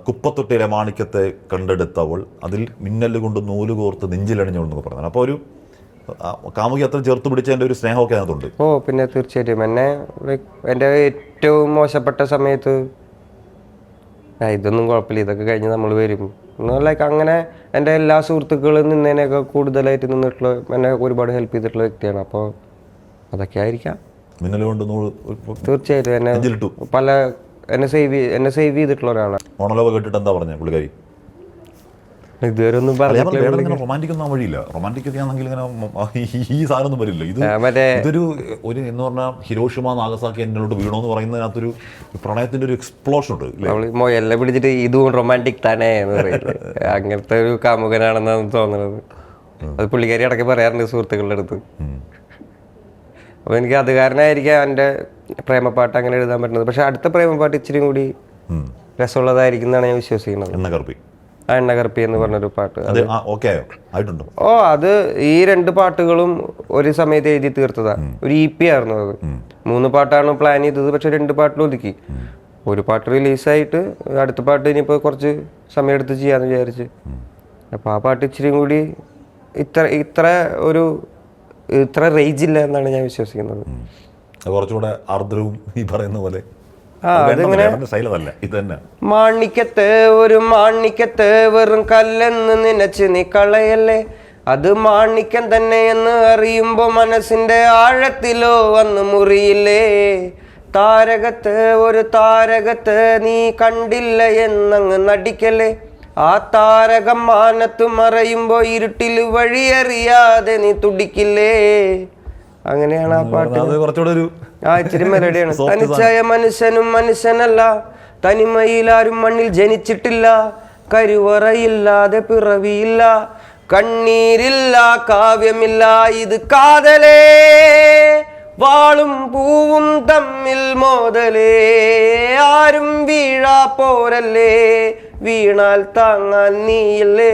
കുപ്പത്തൊട്ടിയിലെ മാണിക്യത്തെ കണ്ടെടുത്തവൾ അതിൽ മിന്നല് കൊണ്ട് നൂല് കോർത്ത് നെഞ്ചിലണിഞ്ഞവൾ എന്നൊക്കെ പറയുന്നത്. അപ്പോൾ ഒരു കാമുകി അത്ര ചേർത്ത് പിടിച്ചതിൻ്റെ ഒരു സ്നേഹമൊക്കെ അതിനകത്തുണ്ട്. പിന്നെ തീർച്ചയായിട്ടും എന്നെ എൻ്റെ ഏറ്റവും മോശപ്പെട്ട സമയത്ത് ഇതൊന്നും കുഴപ്പമില്ല, ഇതൊക്കെ കഴിഞ്ഞ് നമ്മൾ വരും ലൈക്ക് അങ്ങനെ എൻ്റെ എല്ലാ സുഹൃത്തുക്കളും നിന്നതിനൊക്കെ കൂടുതലായിട്ട് നിന്നിട്ടുള്ള എന്നെ ഒരുപാട് ഹെൽപ്പ് ചെയ്തിട്ടുള്ള വ്യക്തിയാണ്. അപ്പോൾ അതൊക്കെ ആയിരിക്കാം. മിന്നൽ കൊണ്ട് തീർച്ചയായിട്ടും എന്നെ സേവ് ചെയ്തിട്ടുള്ള ഒരാളാണ്. മോണലോഗ് കേട്ടിട്ട് എന്താ പറഞ്ഞത് പുള്ളിക്കാരി? ഇതുവരെ ഒന്നും റൊമാൻറ്റിക് ഒന്നും വഴിയില്ല. റൊമാൻറ്റിക് ഒക്കെ ആണെങ്കിൽ ഇങ്ങനെ ഈ സാധനം ഒന്നും വരില്ല. ഇതൊരു എന്ന് പറഞ്ഞാൽ ഹിരോഷിമ നാഗസാക്കി എന്നോട് വീണോന്ന് പറയുന്നതിനകത്തൊരു പ്രണയത്തിന്റെ ഒരു എക്സ്പ്ലോഷൻ ഉണ്ട്. എല്ലാം പിടിച്ചിട്ട് ഇതും റൊമാൻറ്റിക് തന്നെ എന്ന് പറയുന്നത് അങ്ങനത്തെ ഒരു കാമുകനാണെന്നാണ് തോന്നുന്നത്. അത് പുള്ളിക്കാരി ഇടയ്ക്ക് പറയാറുണ്ട് സുഹൃത്തുക്കളുടെ അടുത്ത്. അപ്പോൾ എനിക്ക് അത് കാരണമായിരിക്കാം എൻ്റെ പ്രേമപ്പാട്ട് അങ്ങനെ എഴുതാൻ പറ്റുന്നത്. പക്ഷെ അടുത്ത പ്രേമപ്പാട്ട് ഇച്ചിരി കൂടി രസമുള്ളതായിരിക്കും എന്നാണ് ഞാൻ വിശ്വസിക്കുന്നത്. എണ്ണകറുപ്പി എന്ന് പറഞ്ഞൊരു പാട്ട്. അത് ഈ 2 പാട്ടുകളും ഒരു സമയത്ത് എഴുതി തീർത്തതാ. ഒരു EP ആയിരുന്നു അത്. 3 പാട്ടാണ് പ്ലാൻ ചെയ്തത്, പക്ഷെ 2 പാട്ടിൽ ഒതുക്കി. ഒരു പാട്ട് റിലീസായിട്ട് അടുത്ത പാട്ട് ഇനിയിപ്പോൾ കുറച്ച് സമയം എടുത്ത് ചെയ്യാന്ന് വിചാരിച്ച്. അപ്പോൾ ആ പാട്ട് ഇച്ചിരി കൂടി ഇത്ര റേഞ്ച് ഇല്ല എന്നാണ് ഞാൻ വിശ്വസിക്കുന്നത്. കുറച്ചുകൂടെ ആർദ്രവും ഈ പറയുന്ന പോലെ മാണിക്കത്ത് വെറും കല്ലെന്ന് നനച്ച് നീ കളയല്ലേ, അത് മാണിക്യം തന്നെ എന്ന് അറിയുമ്പോ മനസ്സിന്റെ ആഴത്തിലോ വന്ന് മുറിയില്ലേ. താരകത്ത് നീ കണ്ടില്ല എന്നങ്ങ് നടിക്കല്ലേ, ആ താരകം മാനത്ത് മറയുമ്പോ ഇരുട്ടിൽ വഴിയറിയാതെ നീ തുടിക്കില്ലേ. അങ്ങനെയാണ് ആ പാട്ട്. ഇച്ചിരി മെലഡിയാണ്. തനിച്ചായ മനുഷ്യനും മനുഷ്യനല്ല, തനിമയിലാരും മണ്ണിൽ ജനിച്ചിട്ടില്ല, കരുവറയില്ലാതെ പിറവിയില്ല, കണ്ണീരില്ല കാവ്യമില്ല, ഇത് കാതലേ, വാളും പൂവും തമ്മിൽ മോതലേ, ആരും വീഴാ പോരല്ലേ, വീണാൽ താങ്ങാൻ നീയല്ലേ.